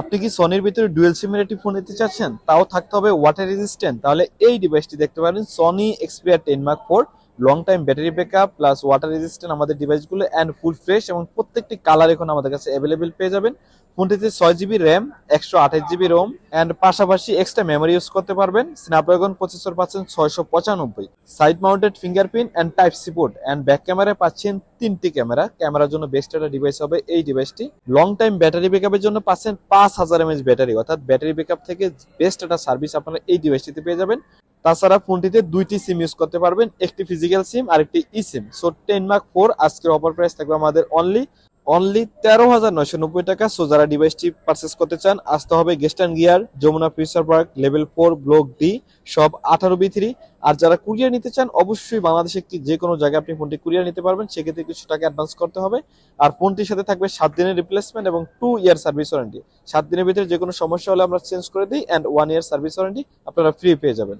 আপনি কি সনির ভিতরে ডুয়েল সিমের একটি ফোন নিতে চাচ্ছেন, তাও থাকতে হবে ওয়াটার রেজিস্ট্যান্ট? তাহলে এই ডিভাইসটি দেখতে পারেন, Sony Xperia 10 Mark 4। Long time battery backup plus water resistant আমাদের ডিভাইসগুলো অ্যান্ড ফুল ফ্রেশ, এবং প্রত্যেকটি কালার এখন আমাদের কাছে অ্যাভেলেবেল পেয়ে যাবেন। ফোনটিতে 6 GB RAM, 128 GB ROM and পাশাপাশি এক্সট্রা মেমোরি ইউজ করতে পারবেন। স্ন্যাপড্রাগন প্রসেসর পাচ্ছেন 695। Side mounted fingerprint and type C port and back ক্যামেরায় পাচ্ছেন 3টি ক্যামেরা। ক্যামেরার জন্য বেস্ট একটা ডিভাইস হবে এই ডিভাইসটি। লং টাইম ব্যাটারি ব্যাকআপের জন্য পাচ্ছেন 5000 mAh ব্যাটারি, অর্থাৎ ব্যাটারি ব্যাকআপ থেকে বেস্ট একটা সার্ভিস আপনারা এই ডিভাইসটিতে পেয়ে যাবেন। তাছাড়া ফোনটিতে 2টি সিম ইউজ করতে পারবেন, একটি ফিজিক্যাল সিম আর একটি ই সিম। সো 10 Mark 4 আজকের অফার প্রাইস থাকবে আমাদের অনলি 13,990 টাকা। সো যারা ডিভাইসটি পারচেস করতে চান, আসতে হবে গেস্টার্ন গিয়ার, Jamuna future park, level 4, block D, সব 18B3। আর যারা কুরিয়ার নিতে চান, অবশ্যই বাংলাদেশে যে কোনো জায়গায় আপনি ফোনটি কুরিয়ার নিতে পারবেন, সেক্ষেত্রে কিছু টাকা অ্যাডভান্স করতে হবে। আর ফোনটির সাথে থাকবে 7 দিনের রিপ্লেসমেন্ট এবং 2 ইয়ার সার্ভিস ওয়ারেন্টি। 7 দিনের ভিতরে যে কোনো সমস্যা হলে আমরা চেঞ্জ করে দিই, অ্যান্ড 1 ইয়ার সার্ভিস ওয়ারেন্টি আপনারা ফ্রি পেয়ে যাবেন।